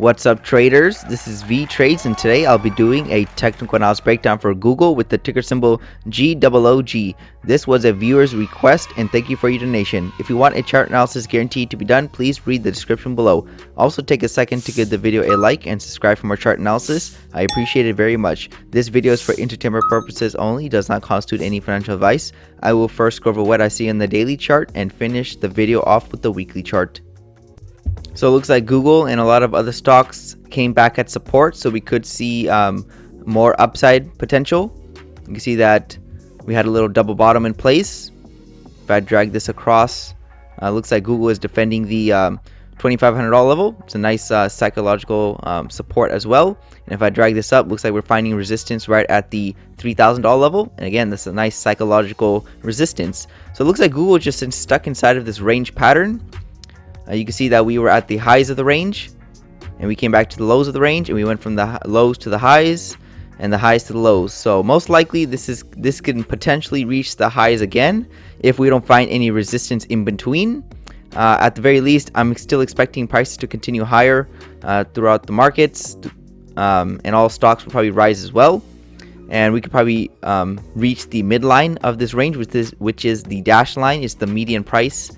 What's up, traders? This is Vee Trades, and today I'll be doing a technical analysis breakdown for Google with the ticker symbol GOOG. This was a viewer's request, and thank you for your donation. If you want a chart analysis guaranteed to be done, please read the description below. Also, take a second to give the video a like and subscribe for more chart analysis. I appreciate it very much. This video is for entertainment purposes only, does not constitute any financial advice. I will first go over what I see in the daily chart and finish the video off with the weekly chart. So it looks like Google and a lot of other stocks came back at support, so we could see more upside potential. You can see that we had a little double bottom in place. If I drag this across, looks like Google is defending the $2,500 level. It's a nice psychological support as well. And if I drag this up, looks like we're finding resistance right at the $3,000 level. And again, this is a nice psychological resistance. So it looks like Google just stuck inside of this range pattern. You can see that we were at the highs of the range, and we came back to the lows of the range, and we went from the lows to the highs, and the highs to the lows. So most likely this can potentially reach the highs again if we don't find any resistance in between. At the very least, I'm still expecting prices to continue higher throughout the markets, and all stocks will probably rise as well. And we could probably reach the midline of this range, which is the dashed line. It's the median price,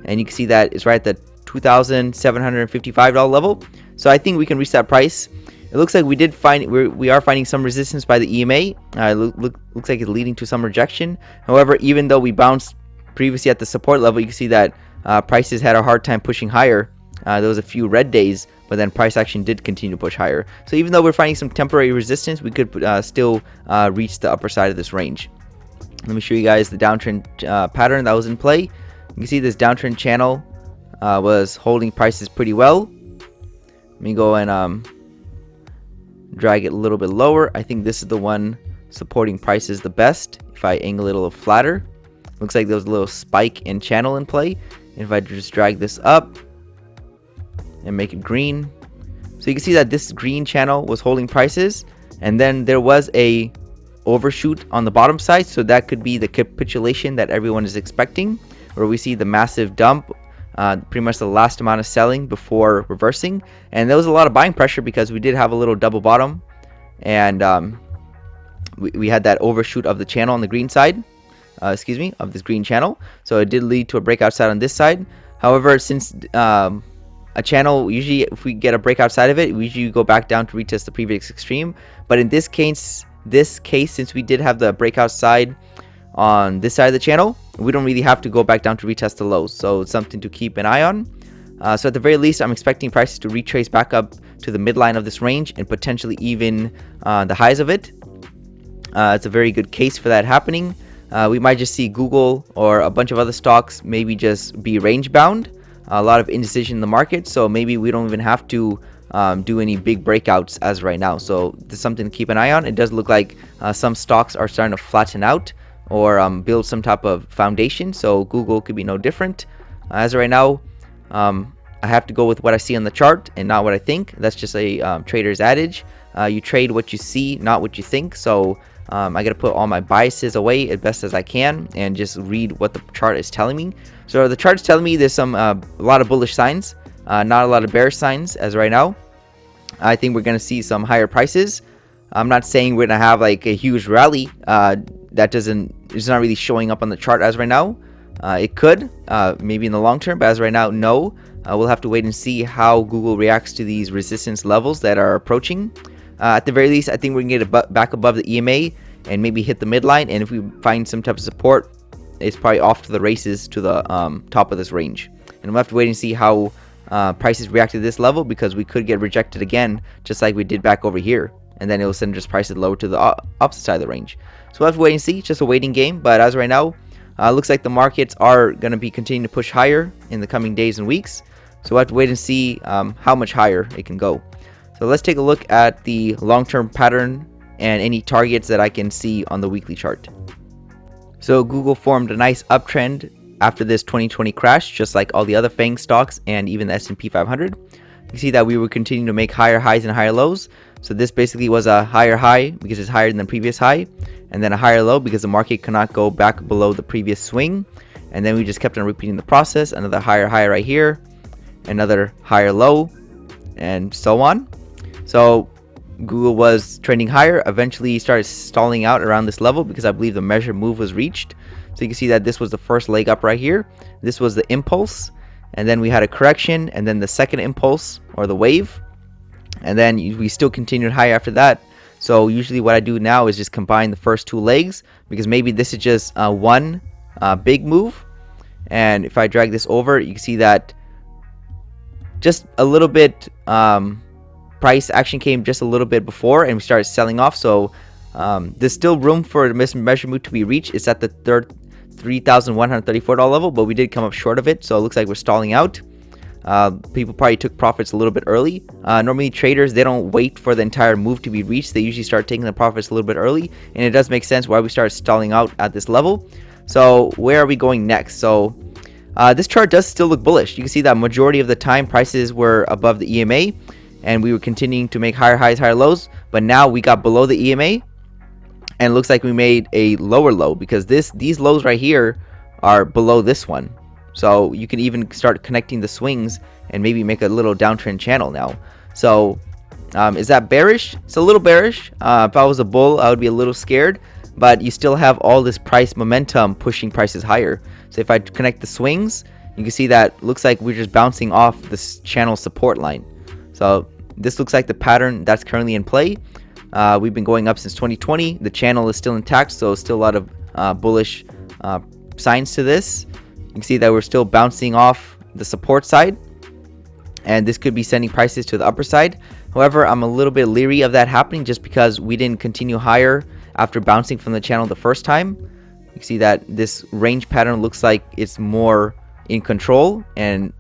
and you can see that it's right at the $2,755 level. So I think we can reach that price. It looks like we are finding some resistance by the EMA. Looks like it's leading to some rejection. However, even though we bounced previously at the support level, you can see that prices had a hard time pushing higher. There was a few red days, but then price action did continue to push higher. So even though we're finding some temporary resistance, we could still reach the upper side of this range. Let me show you guys the downtrend pattern that was in play. You can see this downtrend channel was holding prices pretty well. Let me go and drag it a little bit lower. I think this is the one supporting prices the best. If I angle it a little flatter, looks like there was a little spike in channel in play. And if I just drag this up and make it green, so you can see that this green channel was holding prices, and then there was a overshoot on the bottom side, so that could be the capitulation that everyone is expecting, where we see the massive dump, pretty much the last amount of selling before reversing. And there was a lot of buying pressure because we did have a little double bottom, and we had that overshoot of the channel on the green side, of this green channel. So it did lead to a breakout side on this side. However, since a channel, usually if we get a breakout side of it, we usually go back down to retest the previous extreme. But in this case, since we did have the breakout side on this side of the channel, we don't really have to go back down to retest the lows, so it's something to keep an eye on. So at the very least, I'm expecting prices to retrace back up to the midline of this range and potentially even the highs of it. It's a very good case for that happening. We might just see Google or a bunch of other stocks maybe just be range bound. A lot of indecision in the market, so maybe we don't even have to do any big breakouts as right now. So this is something to keep an eye on. It does look like some stocks are starting to flatten out or build some type of foundation, so Google could be no different. As of right now, I have to go with what I see on the chart and not what I think. That's just a trader's adage. You trade what you see, not what you think. So I got to put all my biases away as best as I can and just read what the chart is telling me. So the chart's telling me there's a lot of bullish signs, not a lot of bearish signs as right now. I think we're going to see some higher prices. I'm not saying we're going to have like a huge rally. It's not really showing up on the chart as right now. It could, maybe in the long term, but as right now, no. We'll have to wait and see how Google reacts to these resistance levels that are approaching. At the very least, I think we can get it back above the EMA and maybe hit the midline. And if we find some type of support, it's probably off to the races to the top of this range. And we'll have to wait and see how prices react to this level, because we could get rejected again, just like we did back over here. And then it will send just prices lower to the opposite side of the range. So we'll have to wait and see. It's just a waiting game. But as of right now, looks like the markets are going to be continuing to push higher in the coming days and weeks. So we'll have to wait and see how much higher it can go. So let's take a look at the long-term pattern and any targets that I can see on the weekly chart. So Google formed a nice uptrend after this 2020 crash, just like all the other FANG stocks and even the S&P 500. You can see that we were continuing to make higher highs and higher lows. So this basically was a higher high because it's higher than the previous high, and then a higher low because the market cannot go back below the previous swing. And then we just kept on repeating the process. Another higher high right here, another higher low, and so on. So Google was trending higher, eventually started stalling out around this level because I believe the measure move was reached. So you can see that this was the first leg up right here. This was the impulse, and then we had a correction, and then the second impulse, or the wave, and then we still continued higher after that. So usually what I do now is just combine the first two legs, because maybe this is just one big move. And if I drag this over, you can see that just a little bit price action came just a little bit before, and we started selling off. So there's still room for the measure move to be reached. It's at the third $3,134 level, but we did come up short of it, so it looks like we're stalling out. People probably took profits a little bit early. Normally traders, they don't wait for the entire move to be reached. They usually start taking the profits a little bit early, and it does make sense why we started stalling out at this level. So where are we going next? So this chart does still look bullish. You can see that majority of the time prices were above the EMA, and we were continuing to make higher highs, higher lows, but now we got below the EMA, and it looks like we made a lower low, because these lows right here are below this one. So you can even start connecting the swings and maybe make a little downtrend channel now. So is that bearish? It's a little bearish. If I was a bull, I would be a little scared, but you still have all this price momentum pushing prices higher. So if I connect the swings, you can see that looks like we're just bouncing off this channel support line. So this looks like the pattern that's currently in play. We've been going up since 2020. The channel is still intact, so still a lot of bullish signs to this. You can see that we're still bouncing off the support side, and this could be sending prices to the upper side. However, I'm a little bit leery of that happening, just because we didn't continue higher after bouncing from the channel the first time. You can see that this range pattern looks like it's more in control, and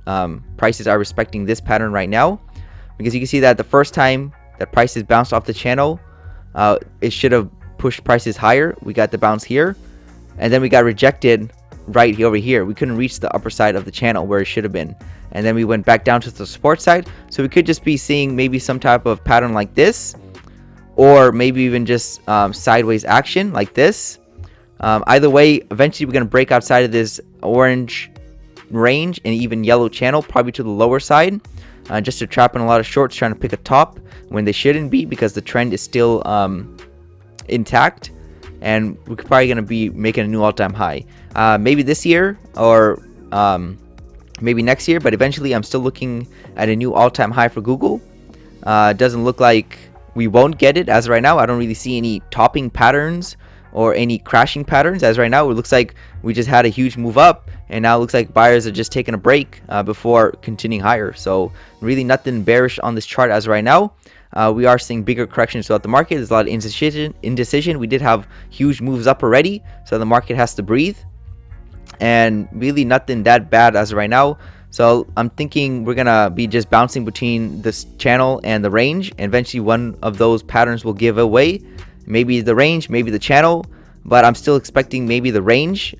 prices are respecting this pattern right now, because you can see that the first time that prices bounced off the channel, it should have pushed prices higher. We got the bounce here, and then we got rejected right over here. We couldn't reach the upper side of the channel where it should have been, and then we went back down to the support side. So we could just be seeing maybe some type of pattern like this, or maybe even just sideways action like this. Either way, eventually we're going to break outside of this orange range and even yellow channel, probably to the lower side, just to trap in a lot of shorts trying to pick a top when they shouldn't be, because the trend is still intact, and we're probably going to be making a new all-time high. Maybe this year, or maybe next year, but eventually I'm still looking at a new all-time high for Google. It doesn't look like we won't get it as of right now. I don't really see any topping patterns or any crashing patterns as right now. It looks like we just had a huge move up, and now it looks like buyers are just taking a break before continuing higher. So really nothing bearish on this chart as of right now. We are seeing bigger corrections throughout the market. There's a lot of indecision. We did have huge moves up already, so the market has to breathe, and really nothing that bad as of right now. So I'm thinking we're gonna be just bouncing between this channel and the range, and eventually one of those patterns will give away. Maybe the range, maybe the channel, but I'm still expecting maybe the range,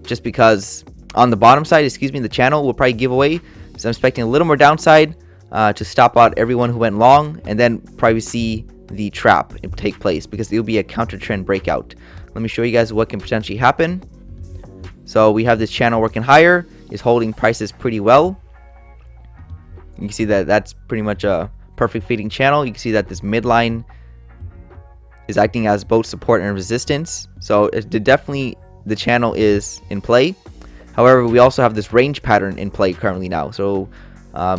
just because on the bottom side, the channel will probably give away. So I'm expecting a little more downside to stop out everyone who went long, and then probably see the trap take place, because it'll be a counter trend breakout. Let me show you guys what can potentially happen. So we have this channel working higher, is holding prices pretty well. You can see that that's pretty much a perfect fitting channel. You can see that this midline is acting as both support and resistance. So definitely the channel is in play. However, we also have this range pattern in play currently now. So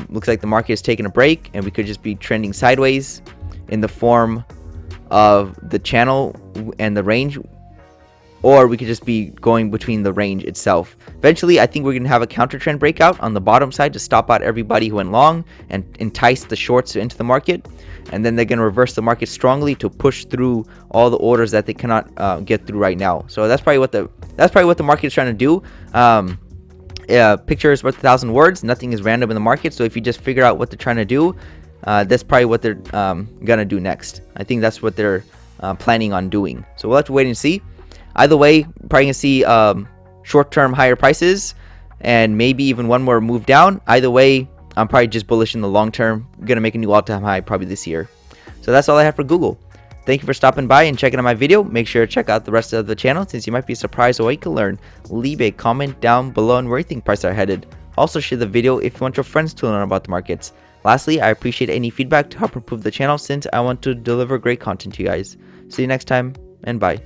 looks like the market is taking a break, and we could just be trending sideways in the form of the channel and the range, or we could just be going between the range itself. Eventually, I think we're going to have a counter trend breakout on the bottom side to stop out everybody who went long and entice the shorts into the market, and then they're going to reverse the market strongly to push through all the orders that they cannot get through right now. So that's probably what the market is trying to do. Picture is worth 1,000 words. Nothing is random in the market. So if you just figure out what they're trying to do, that's probably what they're gonna do next. I think that's what they're planning on doing. So we'll have to wait and see. Either way, probably gonna see short-term higher prices, and maybe even one more move down. Either way, I'm probably just bullish in the long term. Gonna make a new all-time high probably this year. So that's all I have for Google. Thank you for stopping by and checking out my video. Make sure to check out the rest of the channel, since you might be surprised at what you can learn. Leave a comment down below on where you think prices are headed. Also share the video if you want your friends to learn about the markets. Lastly, I appreciate any feedback to help improve the channel since I want to deliver great content to you guys. See you next time, and bye.